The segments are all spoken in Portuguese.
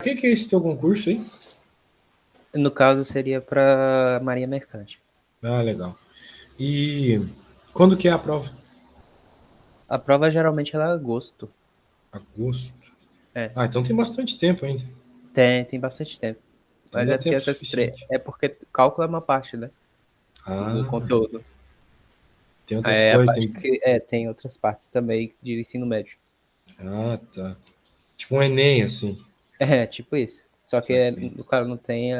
O que é esse teu concurso aí? No caso, seria para Marinha Mercante. Ah, legal. E quando que é a prova? A prova geralmente ela é agosto. Agosto. É, Ah, então tem bastante tempo ainda. tem bastante tempo. Então Mas dá é porque tempo essas três. suficiente. É porque cálculo é uma parte, né? Do Ah, conteúdo. tem outras Aí é a coisas, parte tem... que tem outras partes também de ensino médio. Ah, tá. Tipo um Enem, assim. É, tipo isso. Só que, Saquei. claro, não tem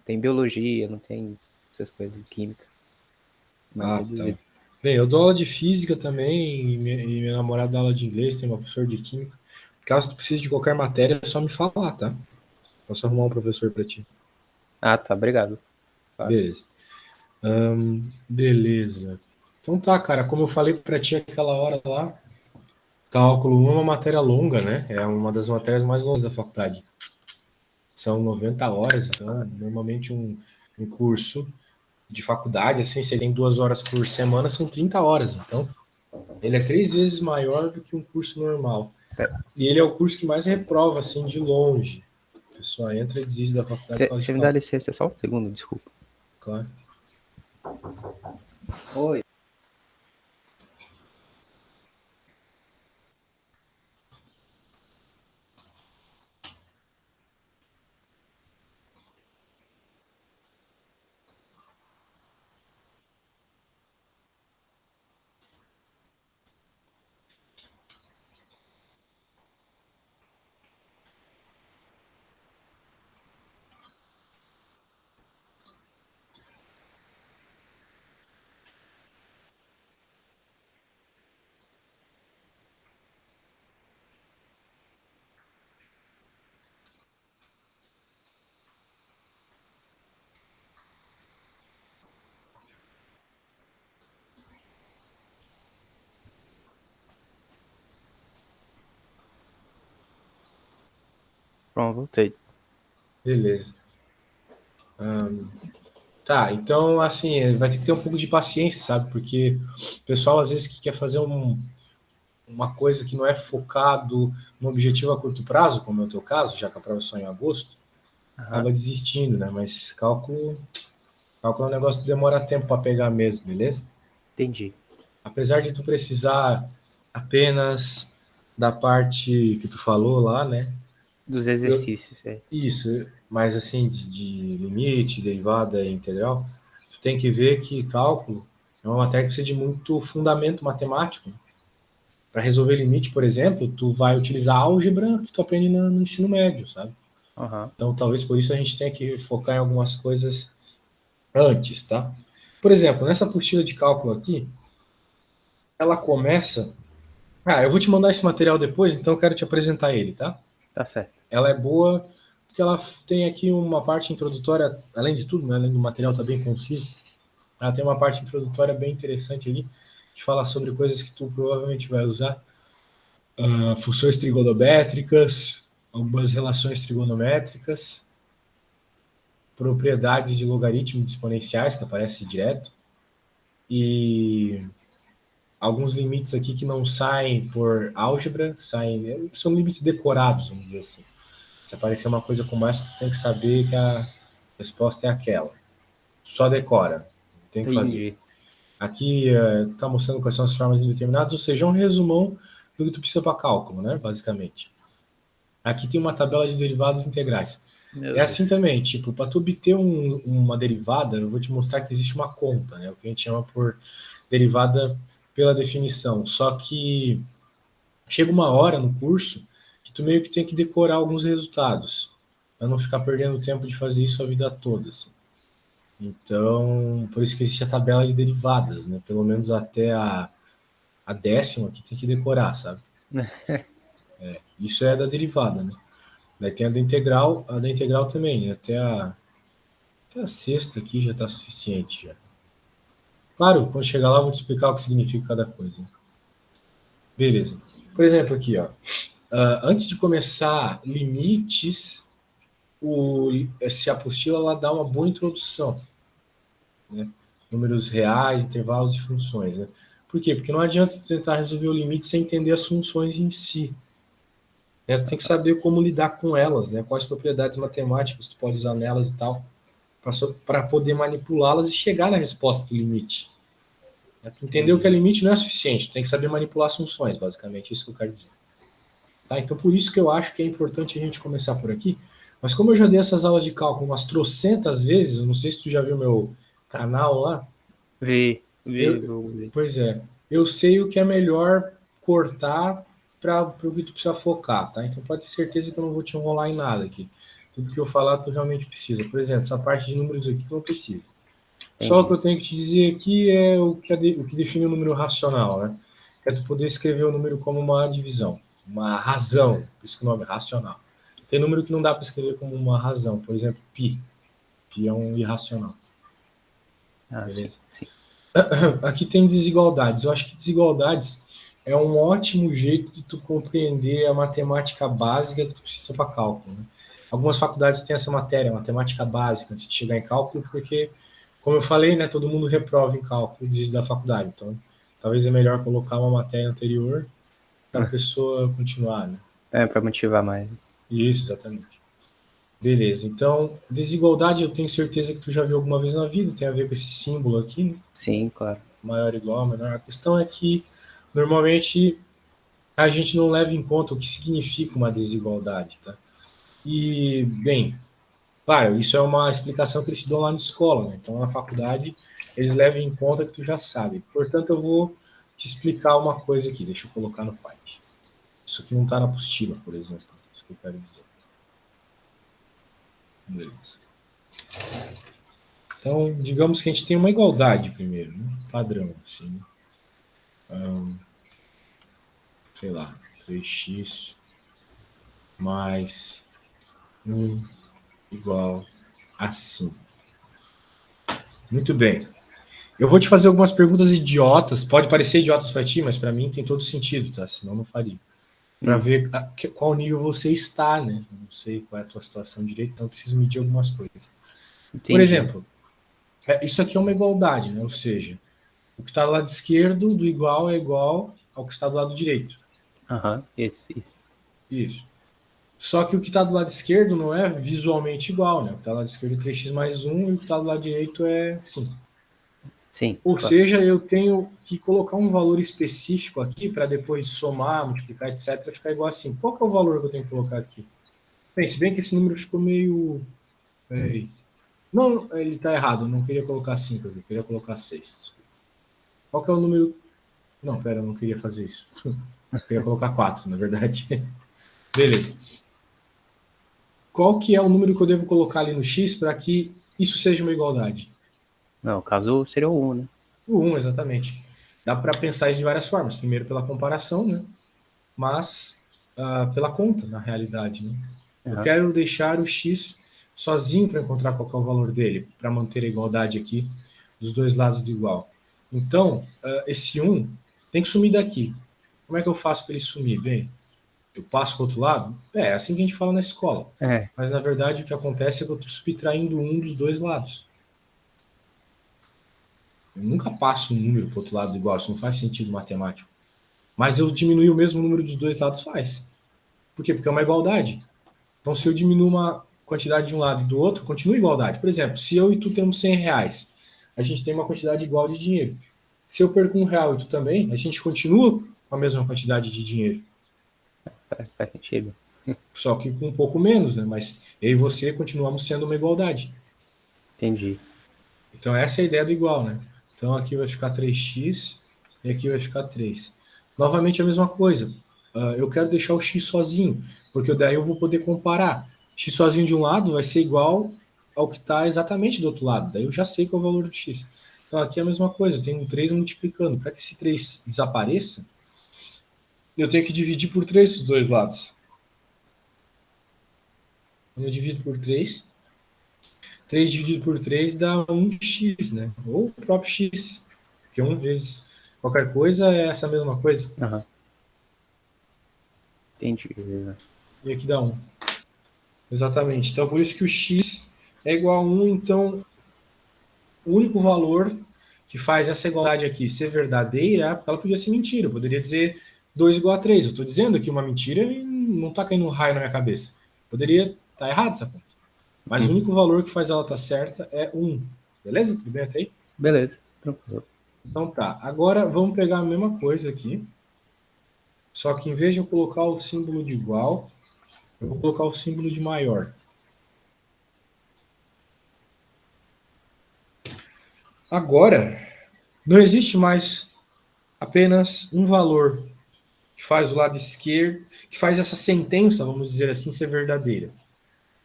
tem biologia, não tem essas coisas, química. Mais Ah, tá. reduzido. Bem, eu dou aula de física também e minha namorada dá aula de inglês, tem uma professora de química. Caso tu precise de qualquer matéria, é só me falar, tá? Posso arrumar um professor pra ti. Ah, tá, obrigado. Claro. Beleza. Beleza. Então tá, cara, como eu falei pra ti aquela hora lá, cálculo 1 é uma matéria longa, né? É uma das matérias mais longas da faculdade. São 90 horas, então normalmente um curso de faculdade, assim, você tem 2 horas por semana, são 30 horas. Então, ele é 3 vezes maior do que um curso normal. E ele é o curso que mais reprova, assim, de longe. A pessoa entra e desiste da faculdade por causa de Você me dá cálculo, licença só um segundo, desculpa. claro. Oi. Pronto, voltei. Beleza. Tá, então, assim, vai ter que ter um pouco de paciência, sabe? Porque o pessoal, às vezes, que quer fazer uma coisa que não é focado no objetivo a curto prazo, como é o teu caso, já que a prova é só em agosto, Aham, acaba desistindo, né? Mas cálculo é um negócio que demora tempo para pegar mesmo, beleza? entendi. Apesar de tu precisar apenas da parte que tu falou lá, né? Dos Eu, exercícios, é. isso, mas assim, de limite, derivada e integral, tu tem que ver que cálculo é uma matéria que precisa de muito fundamento matemático. Para resolver limite, por exemplo, tu vai utilizar álgebra que tu aprende no ensino médio, sabe? Aham. Então, talvez por isso a gente tenha que focar em algumas coisas antes, tá? Por exemplo, nessa apostila de cálculo aqui, ela começa. Ah, eu vou te mandar esse material depois, então eu quero te apresentar ele, tá? Tá certo. Ela é boa porque ela tem aqui uma parte introdutória, além de tudo, né, além do material estar tá bem conciso, ela tem uma parte introdutória bem interessante ali, que fala sobre coisas que tu provavelmente vai usar, funções trigonométricas, algumas relações trigonométricas, propriedades de logaritmo de exponenciais, que aparece direto, e alguns limites aqui que não saem por álgebra, são limites decorados, vamos dizer assim. Se aparecer uma coisa como essa, tu tem que saber que a resposta é aquela. Só decora, tem que fazer. Entendi. Aqui está mostrando quais são as formas indeterminadas, ou seja, é um resumão do que tu precisa para cálculo, né, basicamente. Aqui tem uma tabela de derivadas integrais. Meu É assim Deus. também, tipo, para tu obter uma derivada, eu vou te mostrar que existe uma conta, né, o que a gente chama por derivada pela definição. Só que chega uma hora no curso que tu meio que tem que decorar alguns resultados, para não ficar perdendo tempo de fazer isso a vida toda. Assim. Então, por isso que existe a tabela de derivadas, né? Pelo menos até a décima que tem que decorar, sabe? Isso é da derivada, né? Daí tem a da integral também, né? Até a sexta aqui já está suficiente. Já. Claro, quando chegar lá eu vou te explicar o que significa cada coisa. Beleza. Por exemplo, aqui, ó. Antes de começar limites, essa apostila ela dá uma boa introdução, né? Números reais, intervalos e funções, né? Por quê? Porque não adianta tentar resolver o limite sem entender as funções em si. Tu tem que saber como lidar com elas, né? Quais propriedades matemáticas tu pode usar nelas e tal, para poder manipulá-las e chegar na resposta do limite. Entender que é limite não é suficiente, tu tem que saber manipular as funções, basicamente, isso que eu quero dizer. Tá? Então, por isso que eu acho que é importante a gente começar por aqui. Mas como eu já dei essas aulas de cálculo umas trocentas vezes, eu não sei se tu já viu meu canal lá. Vi. Pois é, eu sei o que é melhor cortar para o que tu precisa focar, tá? Então pode ter certeza que eu não vou te enrolar em nada aqui. Tudo que eu falar tu realmente precisa. Por exemplo, essa parte de números aqui tu não precisa. Só o que eu tenho que te dizer aqui é o que define o número racional, né? É tu poder escrever o número como uma divisão, uma razão, por isso que o nome é racional. Tem número que não dá para escrever como uma razão, por exemplo, pi. Pi é um irracional. Beleza? Sim. Aqui tem desigualdades. Eu acho que desigualdades é um ótimo jeito de tu compreender a matemática básica que tu precisa para cálculo. Né? Algumas faculdades têm essa matéria, matemática básica, antes de chegar em cálculo, porque, como eu falei, né, todo mundo reprova em cálculo desde da faculdade. Então, talvez é melhor colocar uma matéria anterior para a pessoa continuar. Né? Para motivar mais. Isso, exatamente. Beleza, então, desigualdade eu tenho certeza que tu já viu alguma vez na vida, tem a ver com esse símbolo aqui, né? Sim, claro. Maior igual, menor. A questão é que, normalmente, a gente não leva em conta o que significa uma desigualdade, tá? E, bem, claro, isso é uma explicação que eles te dão lá na escola, né? Então, na faculdade, eles levam em conta que tu já sabe. Portanto, eu vou te explicar uma coisa aqui, deixa eu colocar no Python. Isso aqui não está na apostila, por exemplo, isso que eu quero dizer. Beleza. Então, digamos que a gente tem uma igualdade primeiro, né? Padrão, assim. Sei lá, 3x mais 1 igual a 5. Muito bem. Eu vou te fazer algumas perguntas idiotas. Pode parecer idiotas para ti, mas para mim tem todo sentido, tá? Senão eu não faria. Para ver qual nível você está, né? Eu não sei qual é a tua situação direito, então eu preciso medir algumas coisas. Entendi. Por exemplo, isso aqui é uma igualdade, né? Ou seja, o que está do lado esquerdo do igual é igual ao que está do lado direito. Isso. Só que o que está do lado esquerdo não é visualmente igual, né? O que está do lado esquerdo é 3x mais 1 e o que está do lado direito é 5. Sim. Ou seja, eu tenho que colocar um valor específico aqui para depois somar, multiplicar, etc., para ficar igual a 5. Qual que é o valor que eu tenho que colocar aqui? Bem, se bem que esse número ficou meio... Peraí. Não, ele está errado. Eu não queria colocar 5 aqui, eu queria colocar 6. Desculpa. Qual que é o número... Não, pera, eu não queria fazer isso. Eu queria colocar 4, na verdade. Beleza. Qual que é o número que eu devo colocar ali no x para que isso seja uma igualdade? Não, o caso seria o 1, né? O 1, exatamente. Dá para pensar isso de várias formas. Primeiro pela comparação, né? Mas pela conta, na realidade. Né? Eu quero deixar o x sozinho para encontrar qual que é o valor dele, para manter a igualdade aqui dos dois lados do igual. Então, esse 1 tem que sumir daqui. Como é que eu faço para ele sumir? Bem, eu passo para o outro lado? É assim que a gente fala na escola. Mas, na verdade, o que acontece é que eu estou subtraindo um dos dois lados. Eu nunca passo um número para o outro lado igual, isso não faz sentido matemático. Mas eu diminuir o mesmo número dos dois lados faz. Por quê? Porque é uma igualdade. Então, se eu diminuo uma quantidade de um lado e do outro, continua a igualdade. Por exemplo, se eu e tu temos 100 reais, a gente tem uma quantidade igual de dinheiro. Se eu perco R$1 e tu também, a gente continua com a mesma quantidade de dinheiro. Faz sentido. Só que com um pouco menos, né? Mas eu e você continuamos sendo uma igualdade. Entendi. Então essa é a ideia do igual, né? Então aqui vai ficar 3x e aqui vai ficar 3. Novamente a mesma coisa. Eu quero deixar o x sozinho, porque daí eu vou poder comparar. X sozinho de um lado vai ser igual ao que está exatamente do outro lado. Daí eu já sei qual é o valor do x. Então aqui é a mesma coisa. Eu tenho um 3 multiplicando. Para que esse 3 desapareça, eu tenho que dividir por 3 dos dois lados. Quando eu divido por 3, 3 dividido por 3 dá 1x, né? Ou o próprio x. Porque 1 vezes qualquer coisa é essa mesma coisa. Entendi. E aqui dá 1. Exatamente. Então, por isso que o x é igual a 1. Então, o único valor que faz essa igualdade aqui ser verdadeira, porque ela podia ser mentira. Eu poderia dizer 2 igual a 3. Eu estou dizendo aqui uma mentira e não tá caindo um raio na minha cabeça. Poderia estar errado essa conta. Mas o único valor que faz ela estar certa é 1. Beleza? Tudo bem até aí? Beleza, tranquilo. Então tá. Agora vamos pegar a mesma coisa aqui. Só que em vez de eu colocar o símbolo de igual, eu vou colocar o símbolo de maior. Agora, não existe mais apenas um valor que faz o lado esquerdo, que faz essa sentença, vamos dizer assim, ser verdadeira.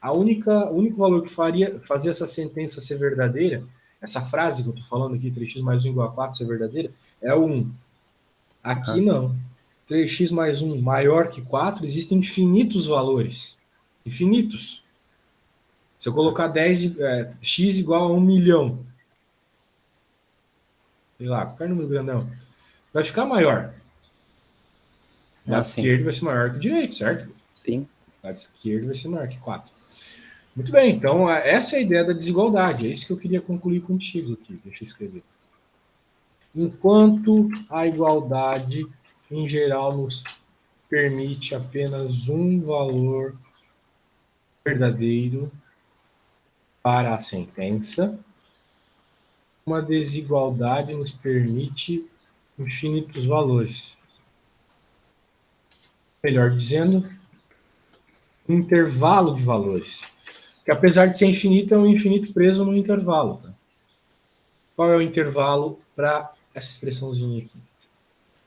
O único valor que fazia essa sentença ser verdadeira, essa frase que eu estou falando aqui, 3x mais 1 igual a 4 ser verdadeira, é o 1. Aqui não. 3x mais 1 maior que 4, existem infinitos valores. Infinitos. Se eu colocar x igual a 1 milhão, sei lá, qualquer número grandão, vai ficar maior. O lado esquerdo vai ser maior que o direito, certo? Sim. O lado esquerdo vai ser maior que 4. Muito bem, então essa é a ideia da desigualdade. É isso que eu queria concluir contigo aqui. Deixa eu escrever. Enquanto a igualdade, em geral, nos permite apenas um valor verdadeiro para a sentença, uma desigualdade nos permite infinitos valores. Melhor dizendo, um intervalo de valores. Que apesar de ser infinito, é um infinito preso no intervalo. Tá? Qual é o intervalo para essa expressãozinha aqui?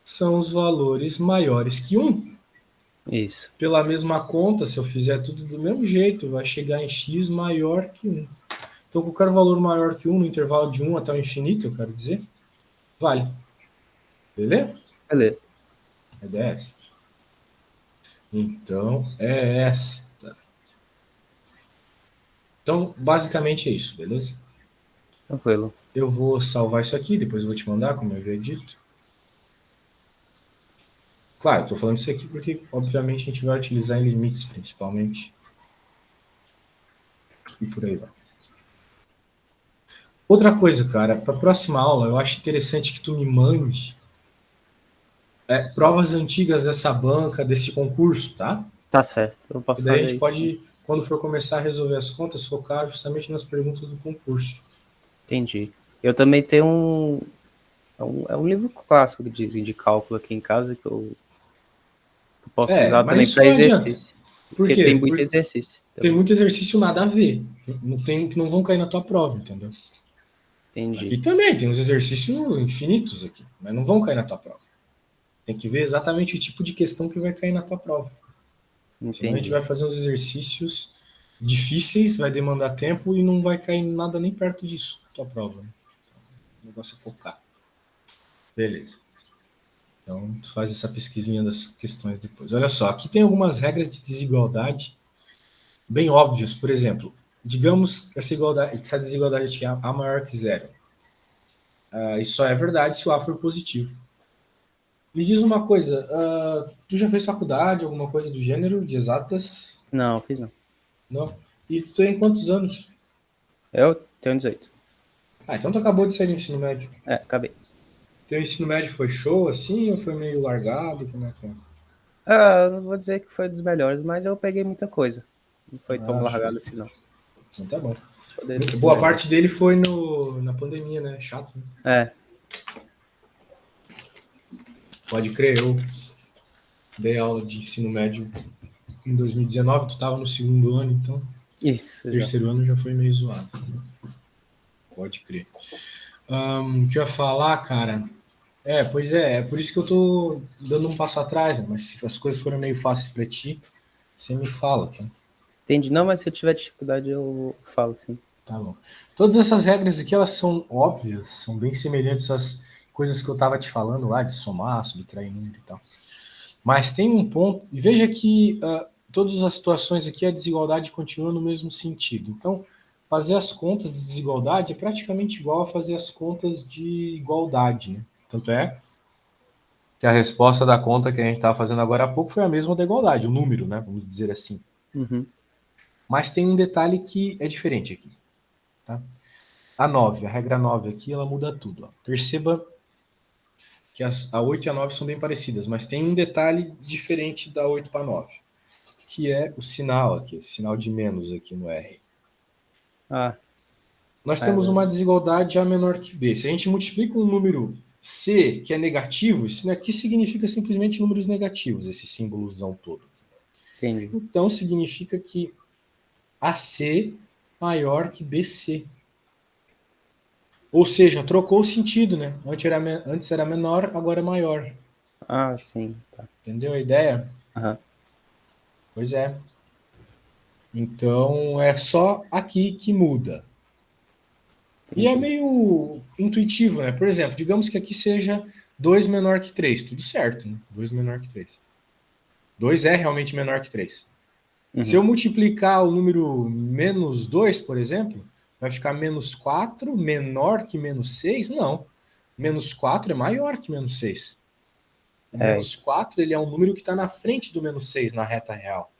São os valores maiores que 1. Isso. Pela mesma conta, se eu fizer tudo do mesmo jeito, vai chegar em x maior que 1. Então, qualquer valor maior que 1 no intervalo de 1 até o infinito, eu quero dizer, vale. Beleza? Beleza. A ideia é essa. Então, é esta. Então, basicamente é isso, beleza? Tranquilo. Eu vou salvar isso aqui, depois eu vou te mandar, como eu havia dito. Claro, estou falando isso aqui porque, obviamente, a gente vai utilizar em limites, principalmente. E por aí vai. Outra coisa, cara, para a próxima aula, eu acho interessante que tu me mande provas antigas dessa banca, desse concurso, tá? Tá certo. Eu E posso daí a fazer gente isso. pode, quando for começar a resolver as contas, focar justamente nas perguntas do concurso. Entendi. Eu também tenho um livro clássico que dizem de cálculo aqui em casa que eu posso usar Mas também isso para não adianta. exercício. Por Porque quê? tem muito Porque exercício. tem Também. muito exercício nada a ver. Que não vão cair na tua prova, entendeu? Entendi. Aqui também tem uns exercícios infinitos aqui, mas não vão cair na tua prova. Tem que ver exatamente o tipo de questão que vai cair na tua prova. Senão a gente Entendi. vai fazer uns exercícios difíceis, vai demandar tempo e não vai cair nada nem perto disso na tua prova. Né? Então, o negócio é focar. Beleza. Então, tu faz essa pesquisinha das questões depois. Olha só, aqui tem algumas regras de desigualdade bem óbvias. Por exemplo, digamos que essa desigualdade aqui é A maior que zero. Isso só é verdade se o A for positivo. Me diz uma coisa, tu já fez faculdade, alguma coisa do gênero, de exatas? Não, fiz não. Não? E tu tem quantos anos? Eu tenho 18. Então tu acabou de sair do ensino médio. Acabei. Teu ensino médio foi show, assim, ou foi meio largado? Como é que Não vou dizer que foi dos melhores, mas eu peguei muita coisa. Não foi tão Show. largado assim, não. Então tá bom. Poderia ser Boa melhor. parte dele foi na pandemia, né? Chato, né? Pode crer, eu dei aula de ensino médio em 2019, tu tava no segundo ano, então Isso, terceiro ano já foi meio zoado. Pode crer. O que eu ia falar, cara? Pois é por isso que eu tô dando um passo atrás, né? Mas se as coisas forem meio fáceis pra ti, você me fala, tá? Entendi. Não, mas se eu tiver dificuldade, eu falo sim. Tá bom. Todas essas regras aqui, elas são óbvias, são bem semelhantes às coisas que eu tava te falando lá, de somar, subtrair número e tal. Mas tem um ponto, e veja que todas as situações aqui, a desigualdade continua no mesmo sentido. Então, fazer as contas de desigualdade é praticamente igual a fazer as contas de igualdade, né? Tanto é que a resposta da conta que a gente estava fazendo agora há pouco foi a mesma da igualdade, o número, né? Vamos dizer assim. Uhum. Mas tem um detalhe que é diferente aqui. Tá? A regra 9 aqui, ela muda tudo. Ó. Perceba que a 8 e a 9 são bem parecidas, mas tem um detalhe diferente da 8 para a 9. que é o sinal aqui, sinal de menos aqui no R. Ah, Nós temos uma desigualdade A menor que B. Se a gente multiplica um número C, que é negativo, isso aqui significa simplesmente números negativos, esse símbolozão todo. entendi. Então, significa que AC maior que BC. Ou seja, trocou o sentido, né? Antes era menor, agora é maior. Ah, sim, tá. Entendeu a ideia? Aham. Pois é. Então, é só aqui que muda. E é Entendi. meio intuitivo, né? Por exemplo, digamos que aqui seja 2 menor que 3, tudo certo, né? 2 menor que 3. 2 é realmente menor que 3. Se Uhum. eu multiplicar o número menos 2, por exemplo, vai ficar menos 4 menor que menos 6? Não. Menos 4 é maior que menos 6. O É, menos 4 ele é um número que está na frente do menos 6 na reta real.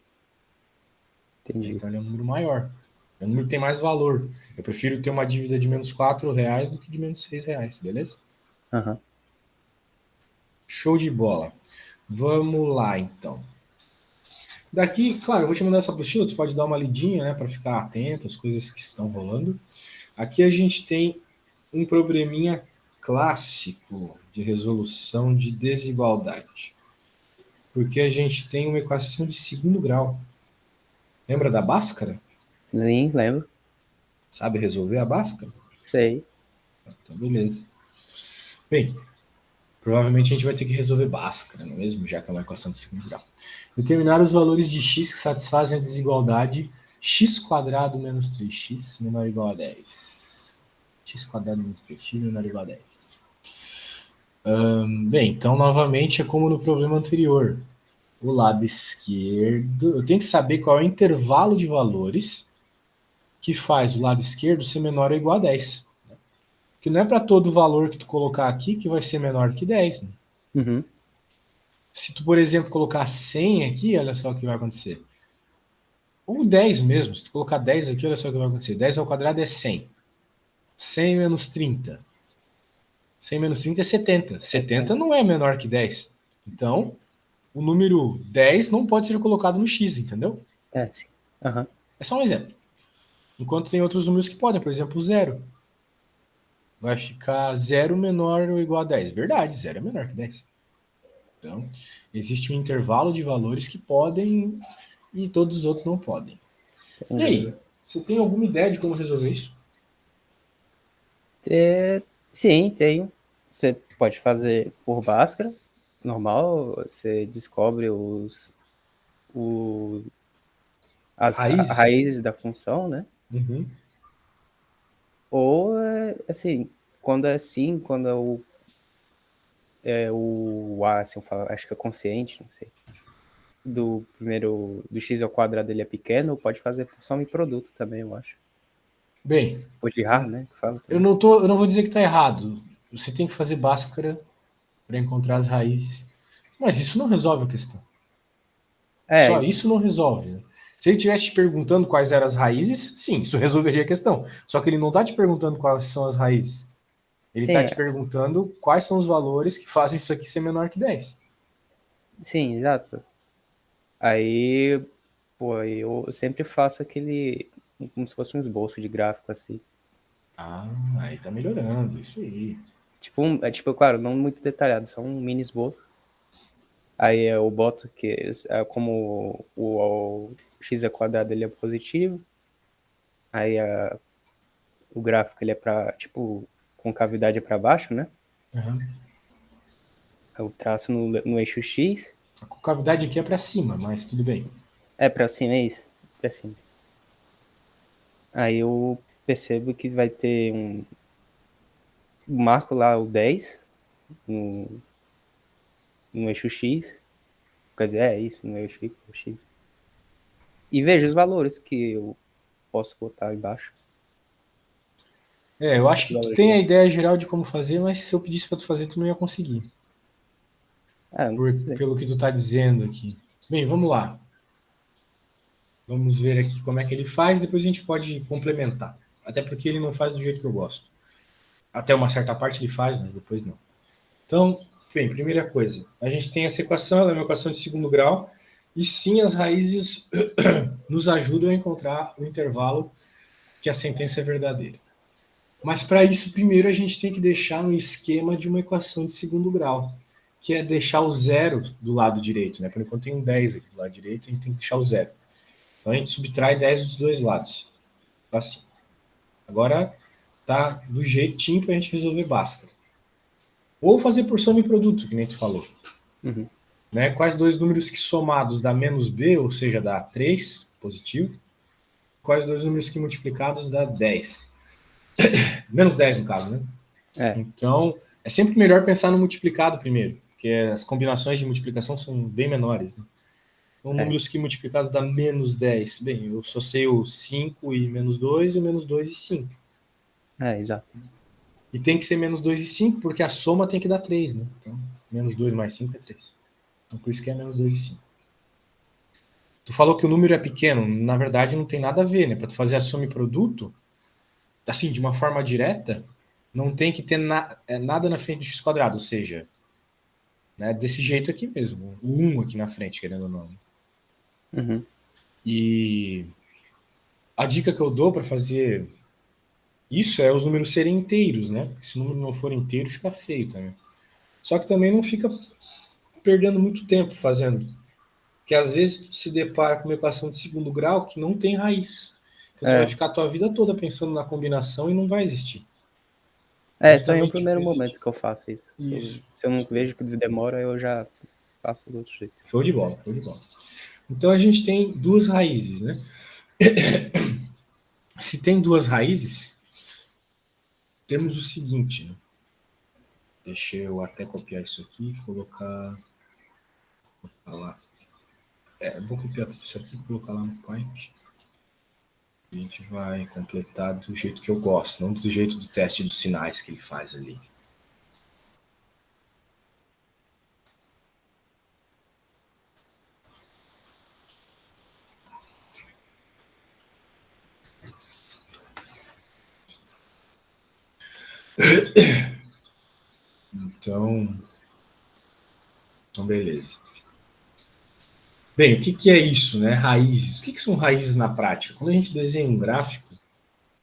entendi. Então ele é um número maior. É um número que tem mais valor. Eu prefiro ter uma dívida de menos 4 reais do que de menos 6 reais, beleza? Aham. Show de bola. Vamos lá, então. Daqui, claro, eu vou te mandar essa apostila, tu pode dar uma lidinha, né, para ficar atento às coisas que estão rolando. Aqui a gente tem um probleminha clássico de resolução de desigualdade. Porque a gente tem uma equação de segundo grau. Lembra da Bhaskara? Sim, lembro. Sabe resolver a Bhaskara? Sei. Então, beleza. Bem, provavelmente a gente vai ter que resolver Bhaskara, não é mesmo? Já que é uma equação de segundo grau. Determinar os valores de x que satisfazem a desigualdade x quadrado menos 3x menor ou igual a 10. X quadrado menos 3x menor ou igual a 10. Bem, então novamente é como no problema anterior. O lado esquerdo, eu tenho que saber qual é o intervalo de valores que faz o lado esquerdo ser menor ou igual a 10. Que não é para todo valor que tu colocar aqui que vai ser menor que 10. Né? Uhum. Se tu, por exemplo, colocar 100 aqui, olha só o que vai acontecer. Ou 10 mesmo, se tu colocar 10 aqui, olha só o que vai acontecer. 10 ao quadrado é 100. 100 menos 30. 100 menos 30 é 70. 70 não é menor que 10. Então, o número 10 não pode ser colocado no x, entendeu? É, sim. Aham. É só um exemplo. Enquanto tem outros números que podem, por exemplo, o zero. Vai ficar 0 menor ou igual a 10. Verdade, 0 é menor que 10. Então, existe um intervalo de valores que podem e todos os outros não podem. E Entendi. aí, você tem alguma ideia de como resolver isso? É, sim, tenho. Você pode fazer por Bhaskara, normal, você descobre o, as Raízes? raízes da função, né? Uhum. Ou, assim, quando é assim, quando o A, assim, eu falo, acho que é consciente, não sei, do x ao quadrado ele é pequeno, pode fazer por soma e produto também, eu acho. Bem, Ou de Ra, né, que fala eu também. não, tô, eu não vou dizer que está errado. Você tem que fazer Bhaskara para encontrar as raízes. Mas isso não resolve a questão. Só É, isso não resolve. Né? Se ele estivesse te perguntando quais eram as raízes, sim, isso resolveria a questão. Só que ele não está te perguntando quais são as raízes. Ele está sim, te perguntando quais são os valores que fazem isso aqui ser menor que 10. sim, exato. Aí, pô, eu sempre faço aquele, como se fosse um esboço de gráfico, assim. Ah, aí tá melhorando, isso aí. Tipo, claro, não muito detalhado, só um mini esboço. Aí eu boto que, como o x é quadrado ele é positivo, aí o gráfico ele é pra, tipo, concavidade é pra baixo, né? Uhum. Eu traço no eixo x, A concavidade aqui é para cima, mas tudo bem. é pra cima, é isso? Pra cima. Aí eu percebo que vai ter marco lá o 10 no, no eixo x, quer dizer, é isso, no eixo x. E vejo os valores que eu posso botar embaixo. Eu acho Os que tu valores tem a gerais. ideia geral de como fazer, mas se eu pedisse para tu fazer, tu não ia conseguir. Ah, não sei. Pelo que tu tá dizendo aqui. Bem, vamos lá. Vamos ver aqui como é que ele faz, depois a gente pode complementar. Até porque ele não faz do jeito que eu gosto. Até uma certa parte ele faz, mas depois não. Então, bem, primeira coisa, a gente tem essa equação, ela é uma equação de segundo grau, E sim, as raízes nos ajudam a encontrar o intervalo que a sentença é verdadeira. Mas para isso, primeiro a gente tem que deixar um esquema de uma equação de segundo grau, que é deixar o zero do lado direito, né? Por enquanto tem um 10 aqui do lado direito, a gente tem que deixar o zero. Então a gente subtrai 10 dos dois lados. Assim. Agora tá do jeitinho para a gente resolver Bhaskara. Ou fazer por soma e produto, que nem tu falou. Uhum. Né? Quais dois números que somados dá menos b, ou seja, dá 3, positivo. Quais dois números que multiplicados dá 10. Menos 10 no caso, né? Então, é sempre melhor pensar no multiplicado primeiro, porque as combinações de multiplicação são bem menores. Né? Então, números que multiplicados dá menos 10. Bem, eu só sei o 5 e menos 2, e o menos 2 e 5. Exato. E tem que ser menos 2 e 5, porque a soma tem que dar 3, né? Então, menos 2 mais 5 é 3. Então, por isso que é menos 2 e 5. Tu falou que o número é pequeno, na verdade não tem nada a ver, né? Para tu fazer a soma e produto, assim, de uma forma direta, não tem que ter nada na frente do x quadrado, ou seja, né, desse jeito aqui mesmo, o 1 aqui na frente, querendo ou não. Uhum. E a dica que eu dou para fazer isso é os números serem inteiros, né? Porque se o número não for inteiro, fica feio também. Só que também não fica perdendo muito tempo fazendo. Porque às vezes tu se depara com uma equação de segundo grau que não tem raiz. Então tu vai ficar a tua vida toda pensando na combinação e não vai existir. Só em um Justamente primeiro por momento que eu faço isso. Isso. Se eu não vejo que demora, eu já faço do outro jeito. Show de bola, show de bola. Então a gente tem duas raízes, né? Se tem duas raízes, temos o seguinte, né? Deixa eu até copiar isso aqui e colocar lá. Vou copiar tudo isso aqui e colocar lá no Paint. A gente vai completar do jeito que eu gosto, não do jeito do teste dos sinais que ele faz ali. Então, beleza. Bem, o que é isso, né? Raízes. O que são raízes na prática? Quando a gente desenha um gráfico, a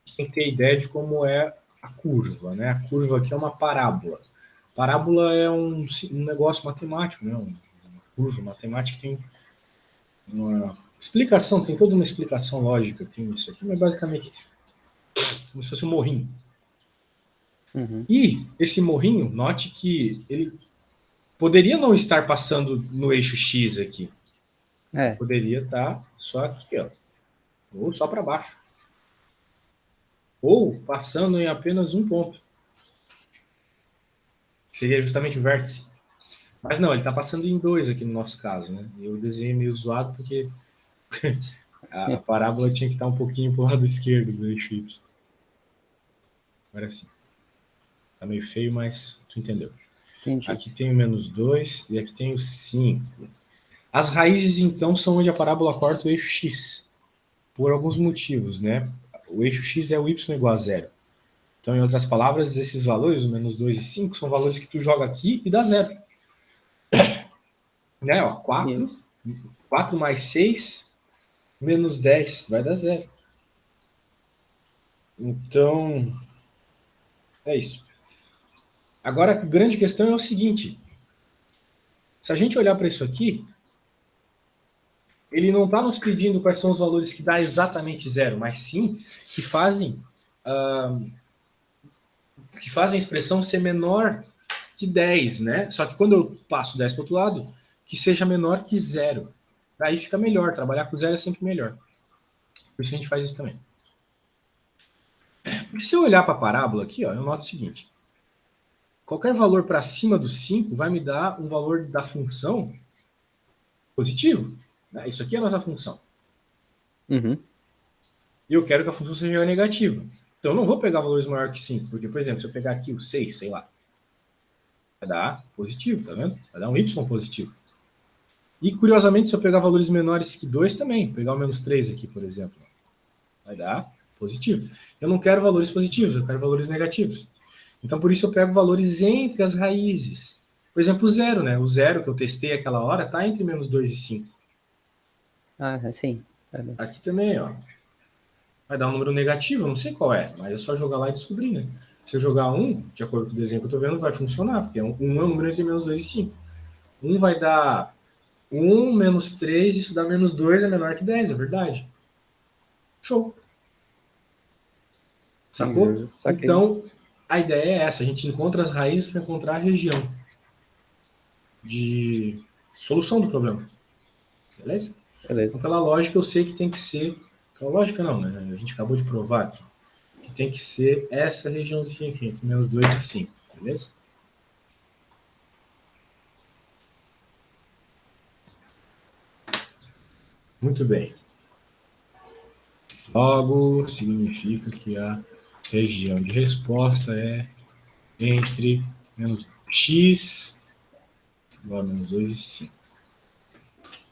gente tem que ter ideia de como é a curva, né? A curva aqui é uma parábola. Parábola é um negócio matemático, né? Uma curva matemática tem uma explicação, tem toda uma explicação lógica tem isso aqui, mas basicamente como se fosse um morrinho. Uhum. E esse morrinho, note que ele poderia não estar passando no eixo X aqui. Poderia estar só aqui, ó. Ou só para baixo. Ou passando em apenas um ponto. Que seria justamente o vértice. Mas não, ele está passando em dois aqui no nosso caso, né? Eu desenhei meio zoado porque a parábola tinha que estar um pouquinho para o lado esquerdo do eixo Y. Agora sim. Tá meio feio, mas tu entendeu. Entendi. Aqui tem o menos 2 e aqui tem o 5. As raízes, então, são onde a parábola corta o eixo X. Por alguns motivos, né? O eixo X é o Y igual a zero. Então, em outras palavras, esses valores, o menos 2 e 5, são valores que tu joga aqui e dá zero. Né? Ó, 4 mais 6, menos 10, vai dar zero. Então, é isso. Agora, a grande questão é o seguinte. Se a gente olhar para isso aqui, ele não está nos pedindo quais são os valores que dá exatamente zero, mas sim que fazem a expressão ser menor que 10, né? Só que quando eu passo 10 para o outro lado, que seja menor que zero. Aí fica melhor, trabalhar com zero é sempre melhor. Por isso a gente faz isso também. Porque se eu olhar para a parábola aqui, ó, eu noto o seguinte. Qualquer valor para cima do 5 vai me dar um valor da função positivo. Isso aqui é a nossa função. Uhum. E eu quero que a função seja negativa. Então eu não vou pegar valores maiores que 5, porque, por exemplo, se eu pegar aqui o 6, sei lá, vai dar positivo, tá vendo? Vai dar um y positivo. E, curiosamente, se eu pegar valores menores que 2 também, pegar o menos 3 aqui, por exemplo, vai dar positivo. Eu não quero valores positivos, eu quero valores negativos. Então, por isso eu pego valores entre as raízes. Por exemplo, o zero, né? O zero que eu testei aquela hora está entre menos 2 e 5. Ah, sim. Aqui também, ó. Vai dar um número negativo, eu não sei qual é, mas é só jogar lá e descobrir, né? Se eu jogar um, de acordo com o desenho que eu tô vendo, vai funcionar, porque um é um número entre menos 2 e 5. Um vai dar um menos 3, isso dá menos 2 é menor que 10, é verdade. Show. Sacou? Eu saquei. Então, a ideia é essa, a gente encontra as raízes para encontrar a região de solução do problema. Beleza? Então, Beleza. pela lógica, eu sei que tem que ser. Pela lógica, não, né? A gente acabou de provar aqui. Que tem que ser essa regiãozinha aqui, entre menos 2 e 5. Beleza? Muito bem. Logo, significa que a região de resposta é entre menos x igual a menos 2 e 5.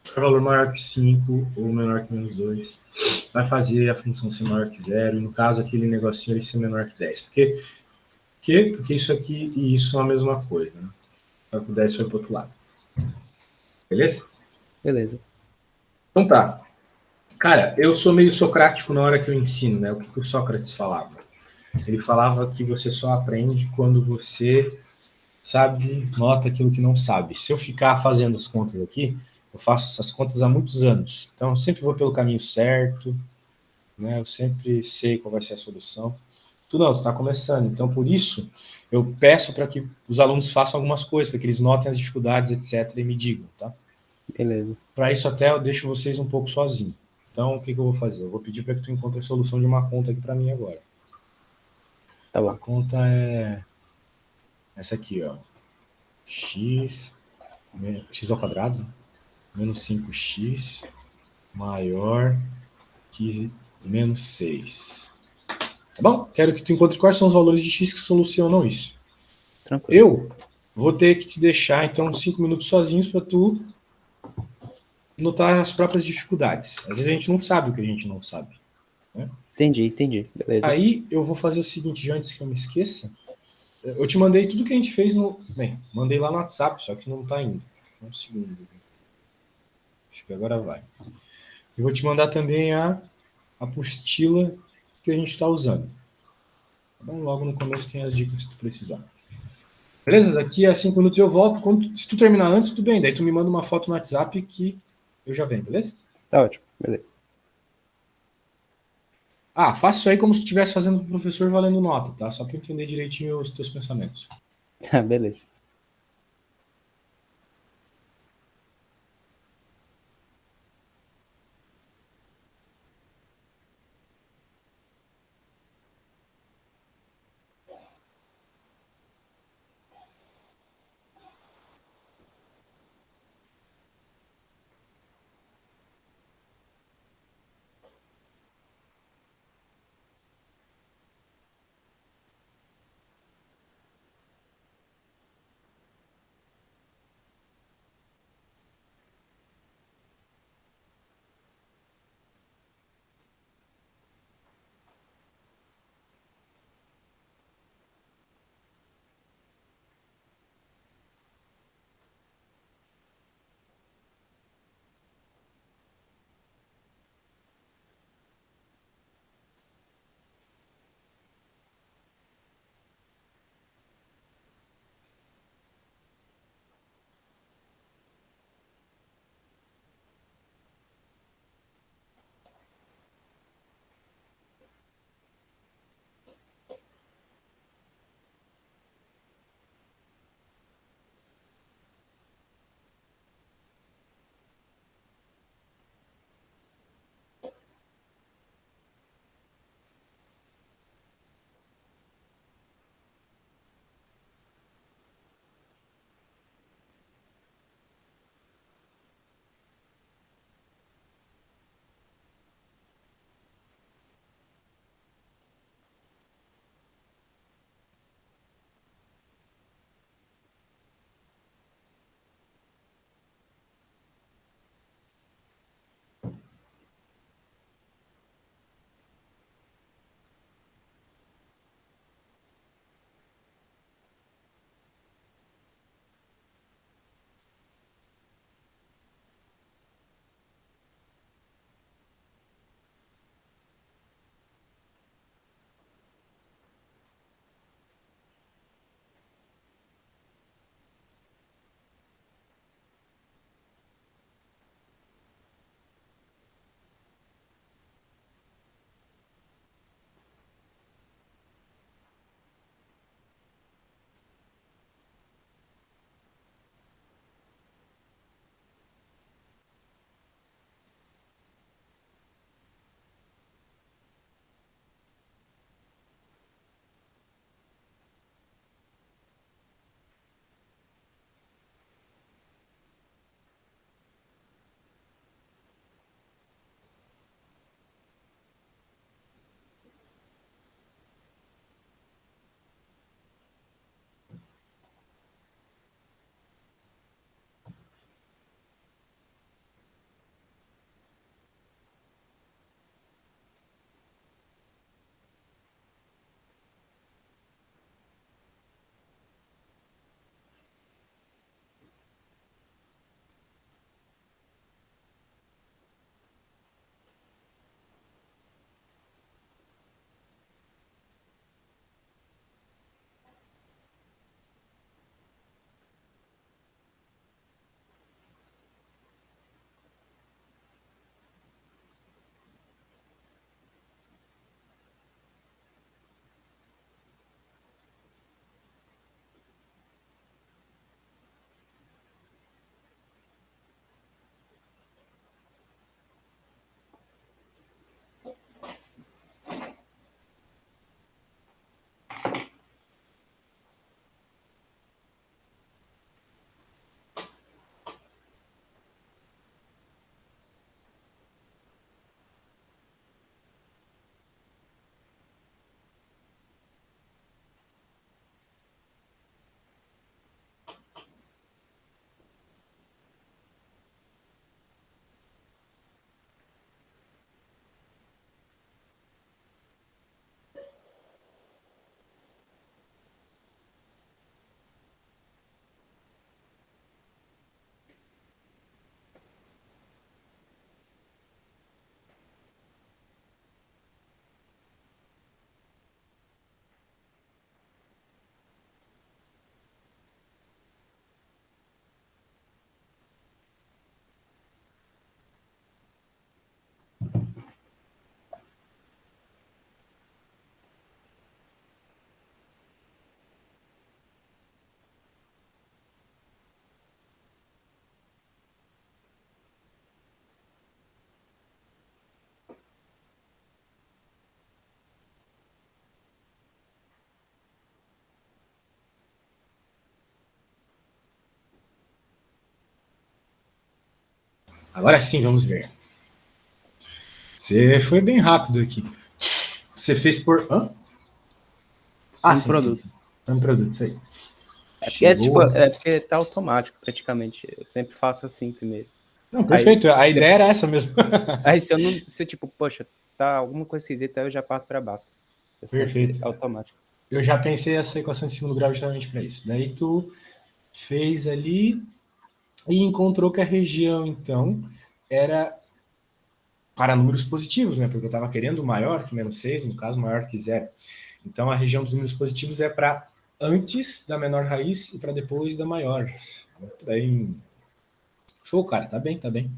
Qualquer valor maior que 5 ou menor que menos 2 vai fazer a função ser maior que zero, e no caso aquele negocinho ali ser menor que 10. Porque isso aqui e isso são a mesma coisa, né? Só que o 10 foi para o outro lado. Beleza? Beleza. Então tá. Cara, eu sou meio socrático na hora que eu ensino, né? O que o Sócrates falava? Ele falava que você só aprende quando você sabe, nota aquilo que não sabe. Se eu ficar fazendo as contas aqui, eu faço essas contas há muitos anos. Então, eu sempre vou pelo caminho certo, né? Eu sempre sei qual vai ser a solução. Tu não, tu está começando. Então, por isso, eu peço para que os alunos façam algumas coisas, para que eles notem as dificuldades, etc., e me digam, tá? Beleza. Para isso, até eu deixo vocês um pouco sozinhos. Então, o que, que eu vou fazer? Eu vou pedir para que tu encontre a solução de uma conta aqui para mim agora. Tá A bom. conta é essa aqui, ó. X ao quadrado, menos 5x, maior que menos 6. Tá bom? Quero que tu encontre quais são os valores de x que solucionam isso. Tranquilo. Eu vou ter que te deixar, então, 5 minutos sozinhos para tu notar as próprias dificuldades. Às vezes a gente não sabe o que a gente não sabe. Né? Entendi. Beleza. Aí eu vou fazer o seguinte, já antes que eu me esqueça, eu te mandei tudo que a gente fez no. Bem, mandei lá no WhatsApp, só que não tá indo. Um segundo. Acho que agora vai. Eu vou te mandar também a apostila que a gente está usando. Tá bom? Logo no começo tem as dicas se tu precisar. Beleza? Daqui a 5 minutos eu volto. Se tu terminar antes, tudo bem. Daí tu me manda uma foto no WhatsApp que eu já venho, beleza? Tá ótimo. Beleza. Ah, faça isso aí como se tu estivesse fazendo pro professor valendo nota, tá? Só para entender direitinho os teus pensamentos. Tá, beleza. Agora sim, vamos ver. Você foi bem rápido aqui. Você fez por... Hã? Ah, Sum sim, sim, produto. sim. É um produto, isso aí. Tipo, Chegou. é porque tá automático, praticamente. Eu sempre faço assim primeiro. Não, Aí, perfeito. A ideia era essa mesmo. aí se eu não, se eu, tipo, poxa, tá alguma coisa esquisita, eu já parto pra Bhaskara. É sempre Perfeito. automático. Eu já pensei essa equação de segundo grau justamente para isso. Daí tu fez ali e encontrou que a região, então, era para números positivos, né? Porque eu estava querendo maior que menos 6, no caso, maior que zero. Então, a região dos números positivos é para antes da menor raiz e para depois da maior. Daí, show, cara, tá bem, tá bem.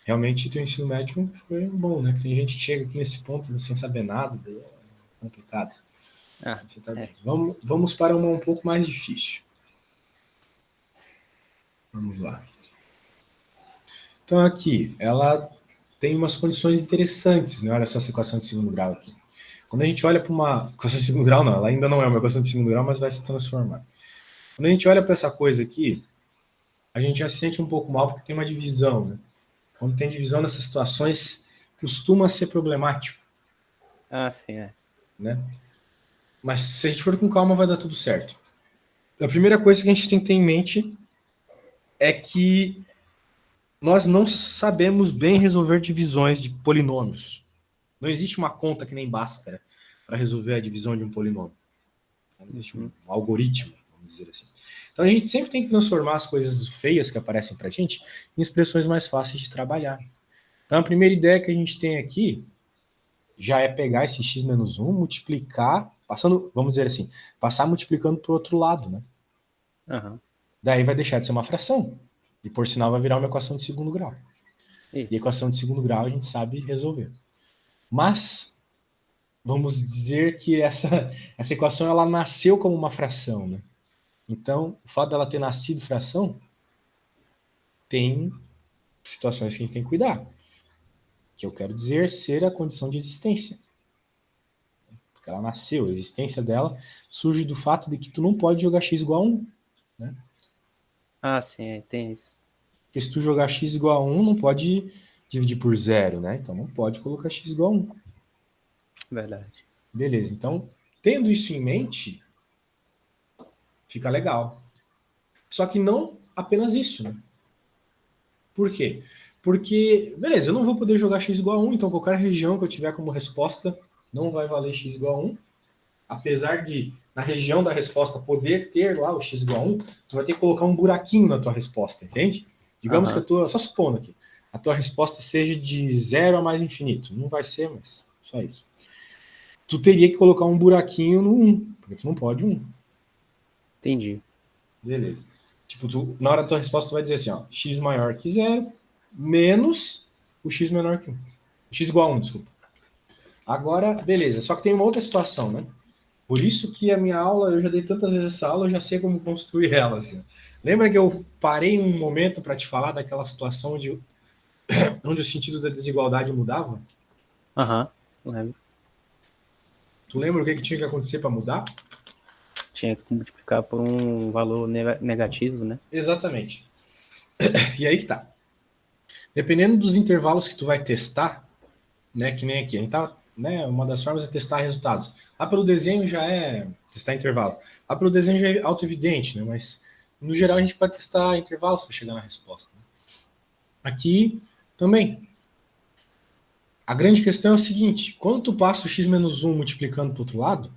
Realmente, teu ensino médio foi bom, né? Tem gente que chega aqui nesse ponto sem saber nada, daí é complicado. Ah, Você tá bem. é. Vamos para uma um pouco mais difícil. Vamos lá. Então, aqui, ela tem umas condições interessantes, né? Olha só essa equação de segundo grau aqui. Quando a gente olha para uma equação de segundo grau, não, ela ainda não é uma equação de segundo grau, mas vai se transformar. Quando a gente olha para essa coisa aqui, a gente já se sente um pouco mal porque tem uma divisão, né? Quando tem divisão nessas situações, costuma ser problemático, Ah, sim, é. né? Mas se a gente for com calma, vai dar tudo certo. A primeira coisa que a gente tem que ter em mente é que nós não sabemos bem resolver divisões de polinômios. Não existe uma conta que nem Bhaskara para resolver a divisão de um polinômio. Não existe um algoritmo, vamos dizer assim. Então a gente sempre tem que transformar as coisas feias que aparecem para a gente em expressões mais fáceis de trabalhar. Então a primeira ideia que a gente tem aqui já é pegar esse x menos 1, multiplicar, passando, vamos dizer assim, passar multiplicando para o outro lado, né? Aham. Daí vai deixar de ser uma fração. E por sinal vai virar uma equação de segundo grau. E a equação de segundo grau a gente sabe resolver. Mas vamos dizer que essa equação ela nasceu como uma fração, né? Então, o fato dela ter nascido fração tem situações que a gente tem que cuidar. Que eu quero dizer ser a condição de existência. Porque ela nasceu, a existência dela surge do fato de que tu não pode jogar x igual a 1. Né? Ah, sim, é, tem isso. Porque se tu jogar x igual a 1, não pode dividir por zero, né? Então não pode colocar x igual a 1. Verdade. Beleza, então, tendo isso em mente, fica legal. Só que não apenas isso, né? Por quê? Porque, beleza, eu não vou poder jogar x igual a 1, então qualquer região que eu tiver como resposta não vai valer x igual a 1. Apesar de, na região da resposta, poder ter lá o x igual a 1, tu vai ter que colocar um buraquinho na tua resposta, entende? Digamos que a Aham. tua, só supondo aqui, a tua resposta seja de 0 a mais infinito. Não vai ser, mas só isso. Tu teria que colocar um buraquinho no 1, porque tu não pode 1. Entendi. Beleza. Tipo, tu, na hora da tua resposta, tu vai dizer assim, ó, x maior que 0 menos o x menor que 1. X igual a 1, desculpa. Agora, beleza. Só que tem uma outra situação, né? Por isso que a minha aula, eu já dei tantas vezes essa aula, eu já sei como construir ela. Assim. Lembra que eu parei um momento para te falar daquela situação onde o sentido da desigualdade mudava? Aham. Lembro. Tu lembra o que tinha que acontecer para mudar? Tinha que multiplicar por um valor negativo, né? Exatamente. E aí que tá. Dependendo dos intervalos que tu vai testar, né, que nem aqui, a gente tá, né, uma das formas é testar resultados. Lá pelo desenho já é testar intervalos. Lá pelo desenho já é auto-evidente, né, mas no geral a gente pode testar intervalos para chegar na resposta. Aqui também. A grande questão é o seguinte, quando tu passa o x menos 1 multiplicando para o outro lado,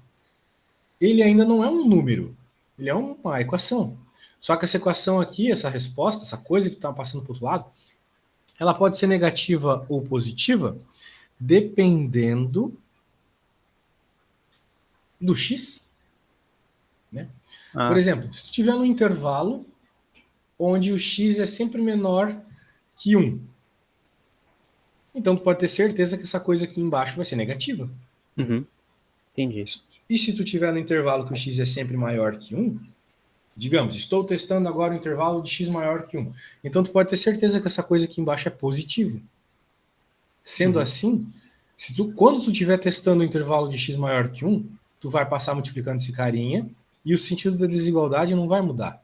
ele ainda não é um número, ele é uma equação. Só que essa equação aqui, essa resposta, essa coisa que tu está passando para o outro lado, ela pode ser negativa ou positiva, dependendo do x. Né? Por Ah, exemplo, se tu tiver um intervalo onde o x é sempre menor que 1, então tu pode ter certeza que essa coisa aqui embaixo vai ser negativa. uhum. Entendi. E se tu tiver no intervalo que o x é sempre maior que 1, digamos, estou testando agora o intervalo de x maior que 1, então tu pode ter certeza que essa coisa aqui embaixo é positiva. Sendo Uhum. assim, quando tu estiver testando o intervalo de x maior que 1, tu vai passar multiplicando esse carinha e o sentido da desigualdade não vai mudar.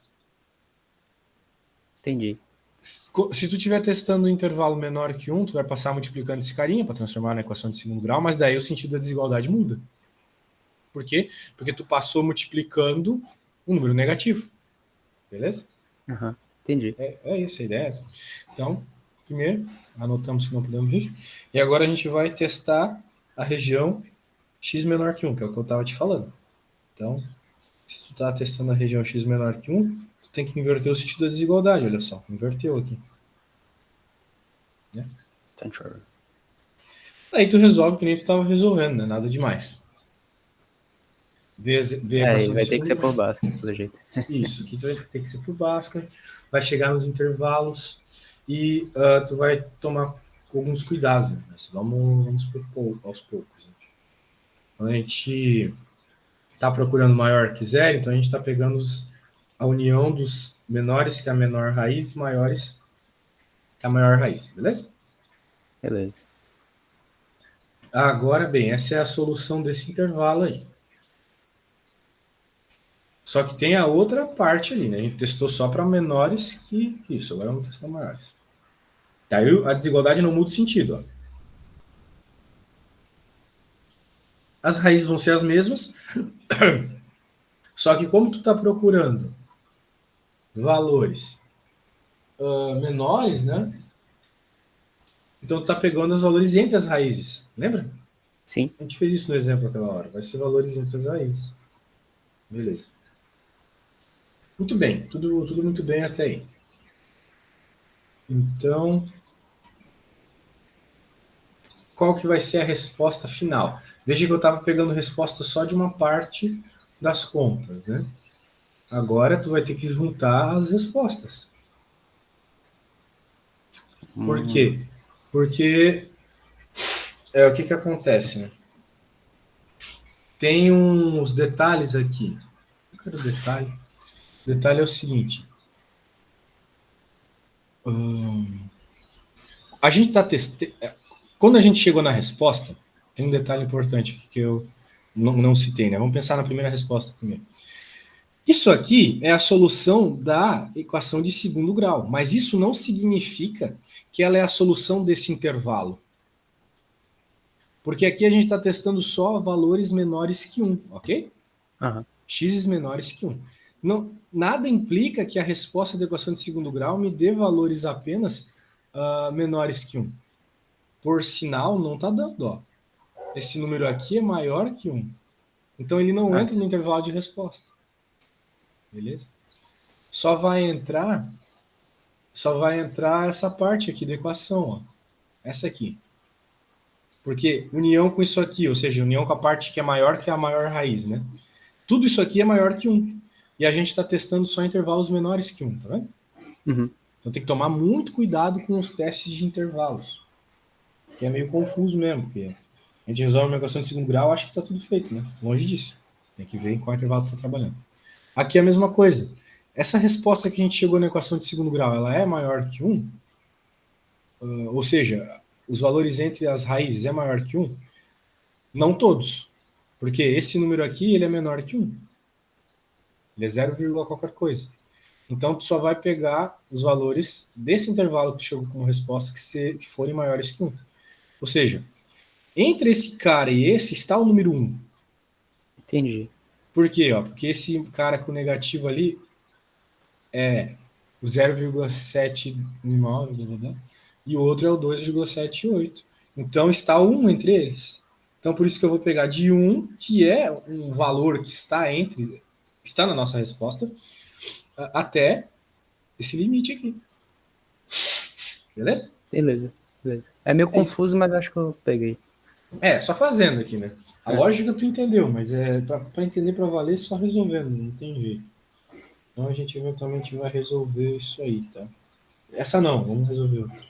Entendi. Se tu estiver testando um intervalo menor que 1, tu vai passar multiplicando esse carinha para transformar na equação de segundo grau, mas daí o sentido da desigualdade muda. Por quê? Porque tu passou multiplicando um número negativo. Beleza? Aham, entendi. É isso, a ideia é essa. Então, primeiro, anotamos que não podemos isso. E agora a gente vai testar a região x menor que 1, que é o que eu estava te falando. Então, se tu está testando a região x menor que 1, tu tem que inverter o sentido da desigualdade, olha só. Inverteu aqui. Né? Aí tu resolve que nem tu estava resolvendo, né? Nada demais. Vê a equação vai de ter que ser segundo por Bhaskara, pelo jeito. Isso, aqui tu vai ter que ser por Bhaskara, vai chegar nos intervalos e tu vai tomar alguns cuidados. Né? Vamos aos poucos. Né? Quando a gente está procurando maior que zero, então a gente está pegando a união dos menores que a menor raiz e maiores que a maior raiz, beleza? Beleza. Agora, bem, essa é a solução desse intervalo aí. Só que tem a outra parte ali, né? A gente testou só para menores que isso. Agora vamos testar maiores. Daí a desigualdade não muda o sentido. Ó. As raízes vão ser as mesmas, só que como tu está procurando valores menores, né? Então tu está pegando os valores entre as raízes. Lembra? Sim. A gente fez isso no exemplo aquela hora. Vai ser valores entre as raízes. Beleza. Muito bem. Tudo muito bem até aí. Então, qual que vai ser a resposta final? Veja que eu estava pegando resposta só de uma parte das contas, né? Agora tu vai ter que juntar as respostas. Por quê? Porque o que acontece, né? Tem uns detalhes aqui. Eu quero detalhe. O detalhe é o seguinte. A gente está testando. Quando a gente chegou na resposta, tem um detalhe importante aqui que eu não citei, né? Vamos pensar na primeira resposta primeiro. Isso aqui é a solução da equação de segundo grau, mas isso não significa que ela é a solução desse intervalo. Porque aqui a gente está testando só valores menores que 1, ok? Uhum. X menores que 1. Não, nada implica que a resposta da equação de segundo grau me dê valores apenas menores que 1. Por sinal, não está dando. Ó. Esse número aqui é maior que 1. Então ele não entra no intervalo de resposta. Beleza? Só vai entrar essa parte aqui da equação, ó. Essa aqui. Porque união com isso aqui, ou seja, união com a parte que é maior que a maior raiz, né? Tudo isso aqui é maior que 1. E a gente está testando só intervalos menores que 1, tá vendo? Uhum. Então tem que tomar muito cuidado com os testes de intervalos. Que é meio confuso mesmo, porque a gente resolve uma equação de segundo grau, acha que está tudo feito, né? Longe disso. Tem que ver em qual intervalo você está trabalhando. Aqui é a mesma coisa. Essa resposta que a gente chegou na equação de segundo grau, ela é maior que 1? Ou seja, os valores entre as raízes é maior que 1? Não todos. Porque esse número aqui, ele é menor que 1. Ele é 0, qualquer coisa. Então, tu só vai pegar os valores desse intervalo que tu chegou como resposta que forem maiores que 1. Ou seja, entre esse cara e esse está o número 1. Entendi. Por quê? Porque esse cara com negativo ali é o 0,79 e o outro é o 2,78. Então está 1 entre eles. Então por isso que eu vou pegar de 1, que é um valor que está na nossa resposta, até esse limite aqui. Beleza? Beleza. É meio confuso, mas acho que eu peguei. Só fazendo aqui, né? A lógica tu entendeu, mas para entender para valer, só resolvendo, não tem jeito. Então a gente eventualmente vai resolver isso aí, tá? Essa não, vamos resolver outra.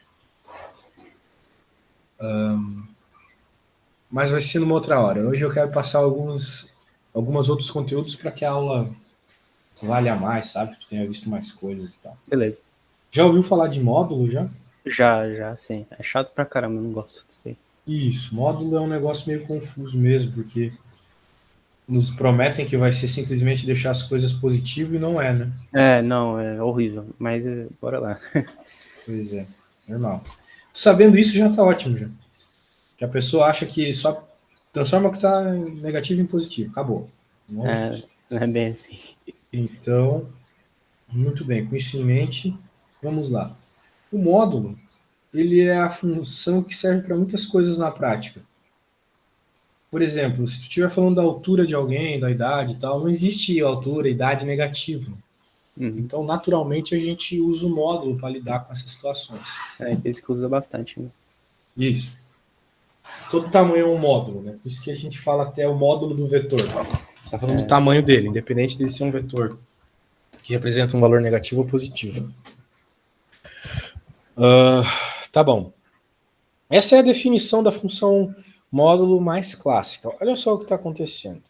Mas vai ser numa outra hora. Hoje eu quero passar alguns outros conteúdos para que a aula valha mais, sabe? Que tu tenha visto mais coisas e tal. Beleza. Já ouviu falar de módulo, já? Já, sim. É chato pra caramba, eu não gosto disso aí. Isso, módulo é um negócio meio confuso mesmo, porque nos prometem que vai ser simplesmente deixar as coisas positivas e não é, né? Não, é horrível, mas bora lá. Pois é, normal. Sabendo isso já tá ótimo, já. Que a pessoa acha que só transforma o que tá negativo em positivo. Acabou. Longe disso. Não é bem assim. Então, muito bem. Com isso em mente, vamos lá. O módulo, ele é a função que serve para muitas coisas na prática. Por exemplo, se tu estiver falando da altura de alguém, da idade e tal, não existe altura, idade negativa. Uhum. Então, naturalmente, a gente usa o módulo para lidar com essas situações. É por isso que usa bastante, né? Isso. Todo tamanho é um módulo, né? Por isso que a gente fala até o módulo do vetor. Você está falando do tamanho dele, independente de ser um vetor que representa um valor negativo ou positivo. Tá bom. Essa é a definição da função módulo mais clássica. Olha só o que está acontecendo.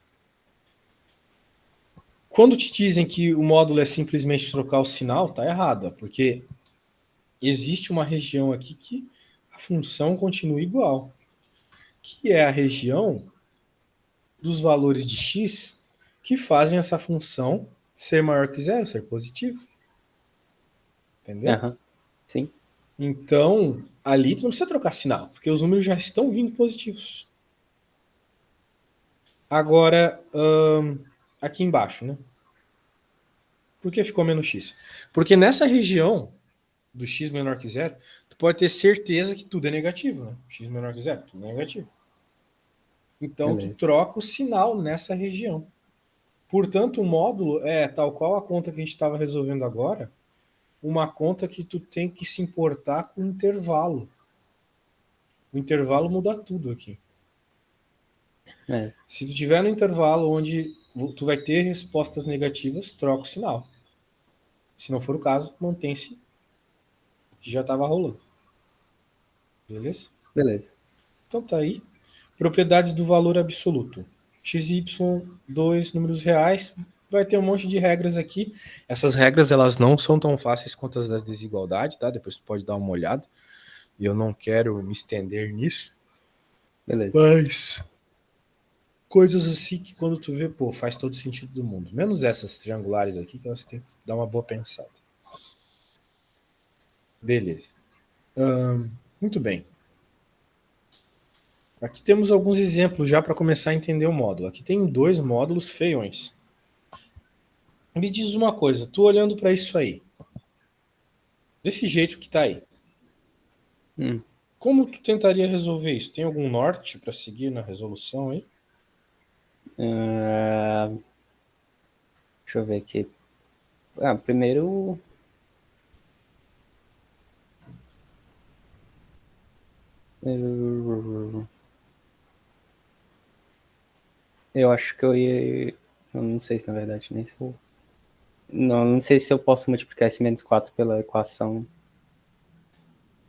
Quando te dizem que o módulo é simplesmente trocar o sinal, tá errado, porque existe uma região aqui que a função continua igual, que é a região dos valores de x que fazem essa função ser maior que zero, ser positivo. Entendeu? Uhum. Sim. Então, ali tu não precisa trocar sinal, porque os números já estão vindo positivos. Agora, aqui embaixo, né? Por que ficou menos x? Porque nessa região do x menor que zero, tu pode ter certeza que tudo é negativo, né? X menor que zero, tudo é negativo. Então, tu Beleza. troca o sinal nessa região. Portanto, o módulo é, tal qual a conta que a gente estava resolvendo agora, uma conta que tu tem que se importar com o intervalo. O intervalo muda tudo aqui. É. Se tu tiver no intervalo onde tu vai ter respostas negativas, troca o sinal. Se não for o caso, mantém-se que já estava rolando. Beleza? Beleza. Então tá aí. Propriedades do valor absoluto. X, Y, 2 números reais. Vai ter um monte de regras aqui. Essas regras elas não são tão fáceis quanto as das desigualdades, tá? Depois tu pode dar uma olhada. E eu não quero me estender nisso. Beleza. Mas coisas assim que quando tu vê, pô, faz todo sentido do mundo. Menos essas triangulares aqui que elas têm que dar uma boa pensada. Beleza. Muito bem. Aqui temos alguns exemplos já para começar a entender o módulo. Aqui tem 2 módulos feiões. Me diz uma coisa, tu olhando para isso aí, desse jeito que tá aí, como tu tentaria resolver isso? Tem algum norte para seguir na resolução aí? Deixa eu ver aqui. Primeiro. Eu acho que eu ia. Eu não sei se na verdade nem se eu. Não sei se eu posso multiplicar esse menos 4 pela equação.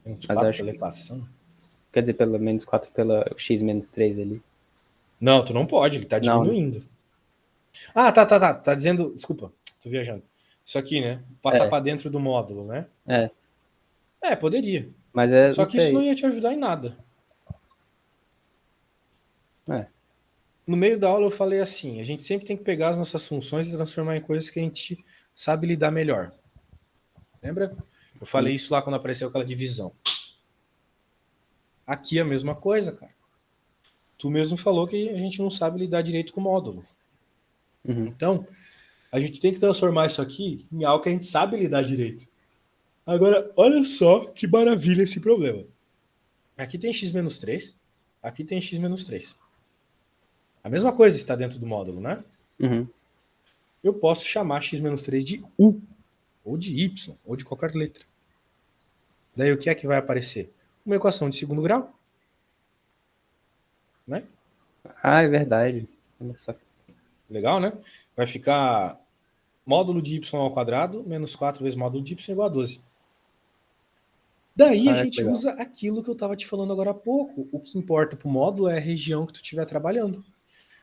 Mas acho pela que. equação? Quer dizer, pelo menos 4 pela x menos 3 ali. Não, tu não pode, ele tá Não, né? diminuindo. Ah, tá. Tá dizendo. Desculpa, tô viajando. Isso aqui, né? Passar para dentro do módulo, né? Poderia. Mas Só não que isso não sei. ia te ajudar em nada. É. No meio da aula eu falei assim: a gente sempre tem que pegar as nossas funções e transformar em coisas que a gente sabe lidar melhor. Lembra? Eu falei isso lá quando apareceu aquela divisão. Aqui é a mesma coisa, cara. Tu mesmo falou que a gente não sabe lidar direito com o módulo. Uhum. Então, a gente tem que transformar isso aqui em algo que a gente sabe lidar direito. Agora, olha só que maravilha esse problema. Aqui tem x-3, aqui tem x-3. A mesma coisa está dentro do módulo, né? Uhum. Eu posso chamar x-3 de u, ou de y, ou de qualquer letra. Daí o que é que vai aparecer? Uma equação de segundo grau. Né? É verdade. Olha só. Legal, né? Vai ficar módulo de y ao quadrado menos 4 vezes módulo de y igual a 12. Daí a Que gente legal. usa aquilo que eu estava te falando agora há pouco. O que importa para o módulo é a região que tu estiver trabalhando.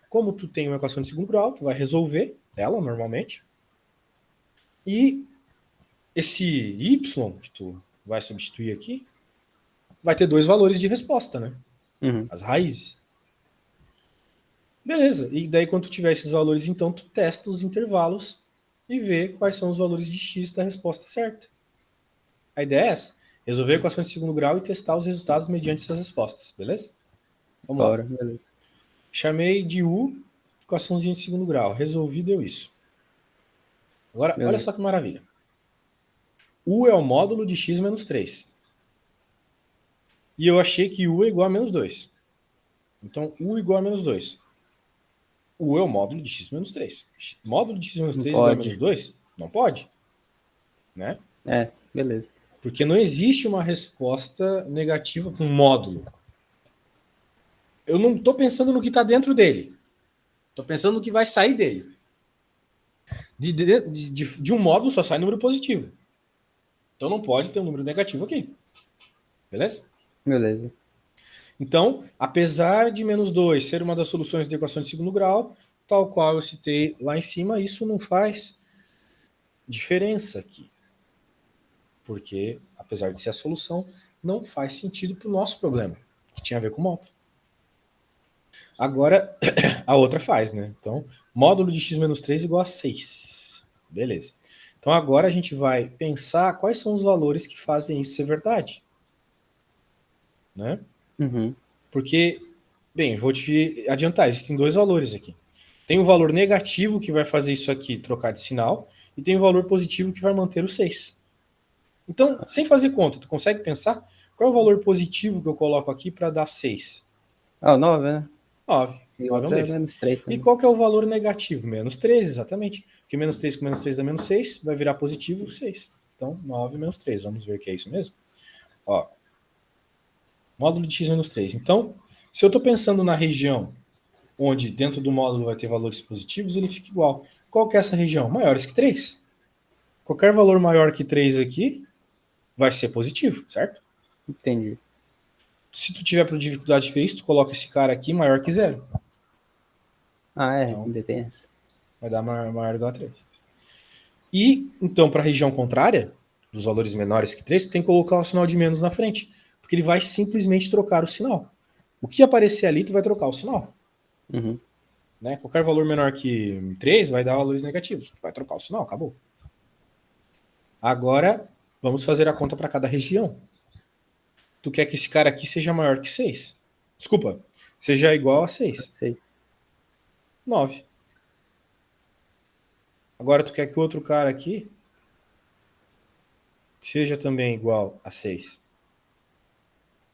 Como tu tem uma equação de segundo grau, tu vai resolver ela normalmente. E esse y que tu vai substituir aqui vai ter 2 valores de resposta, né? Uhum. As raízes. Beleza. E daí quando tu tiver esses valores, então tu testa os intervalos e vê quais são os valores de x da resposta certa. A ideia é essa. Resolver a equação de segundo grau e testar os resultados mediante essas respostas, beleza? Vamos Bora, lá. beleza. Chamei de U, equaçãozinha de segundo grau. Resolvi, deu isso. Agora, olha Beleza. só que maravilha. U é o módulo de x menos 3. E eu achei que U é igual a menos 2. Então, U igual a menos 2. U é o módulo de x menos 3. Módulo de x menos Não 3 igual a pode. menos 2? Não pode. Né? Beleza. Porque não existe uma resposta negativa com módulo. Eu não estou pensando no que está dentro dele. Estou pensando no que vai sair dele. De um módulo só sai número positivo. Então não pode ter um número negativo aqui. Beleza? Beleza. Então, apesar de menos 2 ser uma das soluções da equação de segundo grau, tal qual eu citei lá em cima, isso não faz diferença aqui. Porque, apesar de ser a solução, não faz sentido para o nosso problema, que tinha a ver com o módulo. Agora, a outra faz, né? Então, módulo de x menos 3 igual a 6. Beleza. Então, agora a gente vai pensar quais são os valores que fazem isso ser verdade. Né? Uhum. Porque, bem, vou te adiantar, existem dois valores aqui. Tem o valor negativo que vai fazer isso aqui trocar de sinal, e tem o valor positivo que vai manter o 6. Então, sem fazer conta, tu consegue pensar qual é o valor positivo que eu coloco aqui para dar 6? Ah, o 9, né? 9. E 9 é um outra é deles. menos 3 E também. qual que é o valor negativo? Menos 3, exatamente. Porque menos 3 com menos 3 dá menos 6, vai virar positivo 6. Então, 9 menos 3. Vamos ver que é isso mesmo? Ó, módulo de x menos 3. Então, se eu estou pensando na região onde dentro do módulo vai ter valores positivos, ele fica igual. Qual que é essa região? Maiores que 3. Qualquer valor maior que 3 aqui vai ser positivo, certo? Entendi. Se tu tiver dificuldade de ver isso, tu coloca esse cara aqui maior que 0. Então, Ainda tem essa. vai dar maior igual a 3. E, então, para a região contrária, dos valores menores que 3, tu tem que colocar o sinal de menos na frente. Porque ele vai simplesmente trocar o sinal. O que aparecer ali, tu vai trocar o sinal. Uhum. Né? Qualquer valor menor que 3 vai dar valores negativos. Tu vai trocar o sinal, acabou. Agora, vamos fazer a conta para cada região. Tu quer que esse cara aqui seja maior que 6? Desculpa, seja igual a 6. Sei. 9. Agora tu quer que o outro cara aqui seja também igual a 6.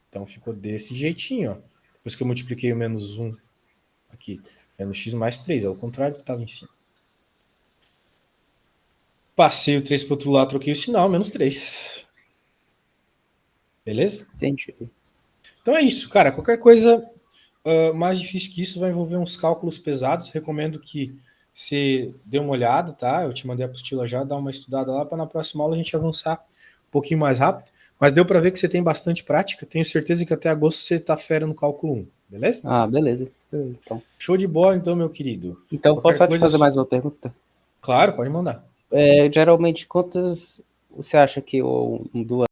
Então ficou desse jeitinho, ó. Depois que eu multipliquei o menos 1 aqui. Menos x mais 3, é o contrário do que estava em cima. Passei o 3 para o outro lado, troquei o sinal, menos 3. Beleza? Entendi. Então é isso, cara. Qualquer coisa mais difícil que isso vai envolver uns cálculos pesados. Recomendo que você dê uma olhada, tá? Eu te mandei a apostila já, dá uma estudada lá para na próxima aula a gente avançar um pouquinho mais rápido. Mas deu para ver que você tem bastante prática. Tenho certeza que até agosto você tá fera no cálculo 1, beleza? Beleza. Então, Show de bola, então, meu querido. posso Qualquer só te coisa. fazer mais uma pergunta? Claro, pode mandar. Geralmente, quantas você acha que um duas